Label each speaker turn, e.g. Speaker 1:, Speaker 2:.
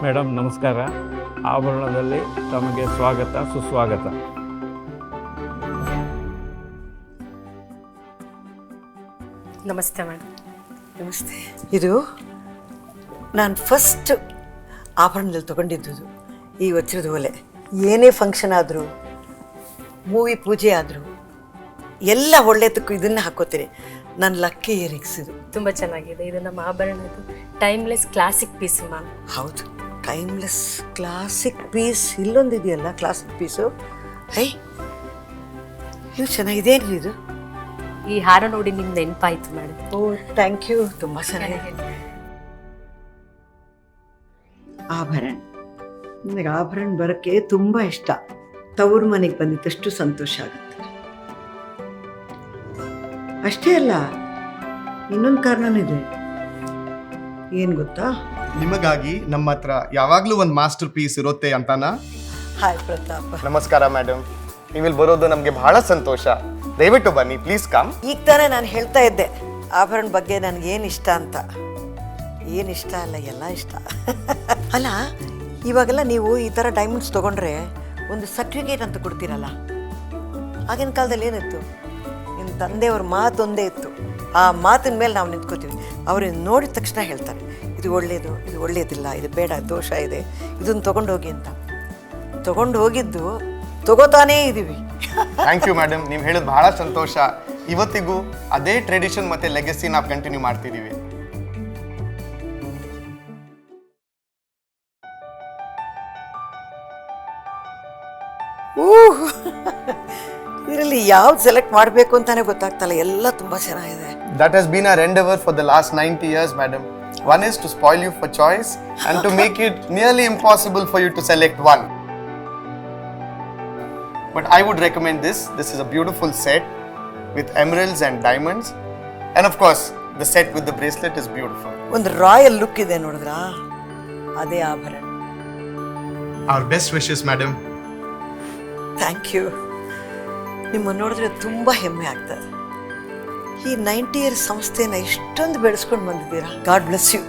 Speaker 1: Madam ನಮಸ್ಕಾರ. ಆಭರಣದಲ್ಲಿ ತಮಗೆ ಸ್ವಾಗತ ಸುಸ್ವಾಗತ.
Speaker 2: ನಮಸ್ತೆ ಮೇಡಮ್.
Speaker 3: ನಮಸ್ತೆ. ಇದು ನಾನು ಫಸ್ಟ್ ಆಭರಣದಲ್ಲಿ ತೊಗೊಂಡಿದ್ದು ಈ ವಜ್ರದ ಒಲೆ. ಏನೇ ಫಂಕ್ಷನ್ ಆದರೂ, ಮೂವಿ ಪೂಜೆ ಆದರೂ ಎಲ್ಲ ಒಳ್ಳೆಯದಕ್ಕೂ ಇದನ್ನು ಹಾಕೋತೀನಿ. ನನ್ನ ಲಕ್ಕಿ ಇಯರಿಂಗ್ಸ್ ಇದು.
Speaker 2: ತುಂಬ ಚೆನ್ನಾಗಿದೆ. ಇದು ನಮ್ಮ ಆಭರಣದ್ದು ಟೈಮ್ಲೆಸ್ ಕ್ಲಾಸಿಕ್ ಪೀಸ್ ಮ್ಯಾಮ್.
Speaker 3: ಹೌದು, ಟೈಮ್ಲೆಸ್ ಕ್ಲಾಸಿಕ್ ಪೀಸ್. ಇಲ್ಲೊಂದು ಇದೆಯಲ್ಲ ಕ್ಲಾಸಿಕ್ ಪೀಸು. ಹೈ, ಇದು ಚೆನ್ನಾಗಿದೇನ್ರಿ ಇದು?
Speaker 2: ಈ ಹಾರ ನೋಡಿ ನಿಮ್ಗೆ ನೆನಪಾಯ್ತು ಮೇಡಮ್.
Speaker 3: ಓ ಥ್ಯಾಂಕ್ ಯು, ತುಂಬ ಚೆನ್ನಾಗಿದೆ. ಆಭರಣ, ನನಗೆ ಆಭರಣ ಬರೋಕ್ಕೆ ತುಂಬ ಇಷ್ಟ. ತವ್ರ ಮನೆಗೆ ಬಂದಿದ್ದಷ್ಟು ಸಂತೋಷ ಆಗುತ್ತೆ. ಅಷ್ಟೇ ಅಲ್ಲ, ಇನ್ನೊಂದು ಕಾರಣನೂ ಇದೆ. ಏನು ಗೊತ್ತಾ?
Speaker 4: ನಿಮಗಾಗಿ ನಮ್ಮ ಹತ್ರ ಯಾವಾಗಲೂ ಒಂದು ಮಾಸ್ಟರ್ ಪೀಸ್ ಇರುತ್ತೆ ಅಂತಾನಾ?
Speaker 3: ಹಾಯ್ ಪ್ರತಾಪ್.
Speaker 4: ನಮಸ್ಕಾರ ಮೇಡಮ್, ನೀವಿಲ್ಲಿ ಬರೋದು ನಮಗೆ ಬಹಳ ಸಂತೋಷ. ದಯವಿಟ್ಟು ಬನ್ನಿ, ಪ್ಲೀಸ್ ಕಮ್.
Speaker 3: ಈಗ ತಾನೇ ನಾನು ಹೇಳ್ತಾ ಇದ್ದೆ ಆಭರಣ ಬಗ್ಗೆ ನನಗೇನು ಇಷ್ಟ ಅಂತ. ಏನು ಇಷ್ಟ ಅಲ್ಲ, ಎಲ್ಲ ಇಷ್ಟ. ಅಲ್ಲ, ಇವಾಗೆಲ್ಲ ನೀವು ಈ ಥರ ಡೈಮಂಡ್ಸ್ ತೊಗೊಂಡ್ರೆ ಒಂದು ಸರ್ಟಿಫಿಕೇಟ್ ಅಂತ ಕೊಡ್ತೀರಲ್ಲ. ಆಗಿನ ಕಾಲದಲ್ಲಿ ಏನಿತ್ತು? ನಿಮ್ಮ ತಂದೆಯವ್ರ ಮಾತೊಂದೇ ಇತ್ತು. ಆ ಮಾತಿನ ಮೇಲೆ ನಾವು ನಿಂತ್ಕೋತೀವಿ. ಅವ್ರನ್ನ ನೋಡಿದ ತಕ್ಷಣ ಹೇಳ್ತಾರೆ, ಇದು ಒಳ್ಳೆಯದು, ಇದು ಒಳ್ಳೆಯದಿಲ್ಲ, ಇದು ಬೇಡ, ದೋಷ ಇದೆ, ಇದನ್ನು ತೊಗೊಂಡು ಹೋಗಿ ಅಂತ. ತೊಗೊಂಡು ಹೋಗಿದ್ದು ತಗೋತಾನೇ ಇದ್ದೀವಿ.
Speaker 4: ಥ್ಯಾಂಕ್ ಯು ಮೇಡಮ್, ನೀವು ಹೇಳೋದು ಬಹಳ ಸಂತೋಷ. ಇವತ್ತಿಗೂ ಅದೇ ಟ್ರೆಡಿಷನ್ ಮತ್ತು ಲೆಗಸಿ ನಾವು ಕಂಟಿನ್ಯೂ ಮಾಡ್ತಿದ್ದೀವಿ.
Speaker 3: ಇದರಲ್ಲಿ ಯಾವ್ದು ಸೆಲೆಕ್ಟ್ ಮಾಡಬೇಕು ಅಂತಾನೆ ಗೊತ್ತಾಗ್ತಲ್ಲ. ಎಲ್ಲ ತುಂಬ ಚೆನ್ನಾಗಿದೆ.
Speaker 4: That has been our endeavor for the last 90 years, madam. One is to spoil you for choice and to make it nearly impossible for you to select one. But I would recommend this. This is a beautiful set with emeralds and diamonds. And of course, the set with the bracelet is beautiful.
Speaker 3: ಒಂದು royal look ಇದೆ, ನೋಡಿದ್ರಾ? ಅದೇ ಆಭರಣ.
Speaker 4: Our best wishes, madam.
Speaker 3: Thank you. ನಿಮ್ಮನ್ನು ನೋಡಿದ್ರೆ ತುಂಬ ಹೆಮ್ಮೆ ಆಗ್ತದೆ. ಈ 90 ಇಯರ್ ಸಂಸ್ಥೆನ ಇಷ್ಟೊಂದು ಬೆಳೆಸ್ಕೊಂಡು ಬಂದಿದ್ದೀರಾ. God bless you.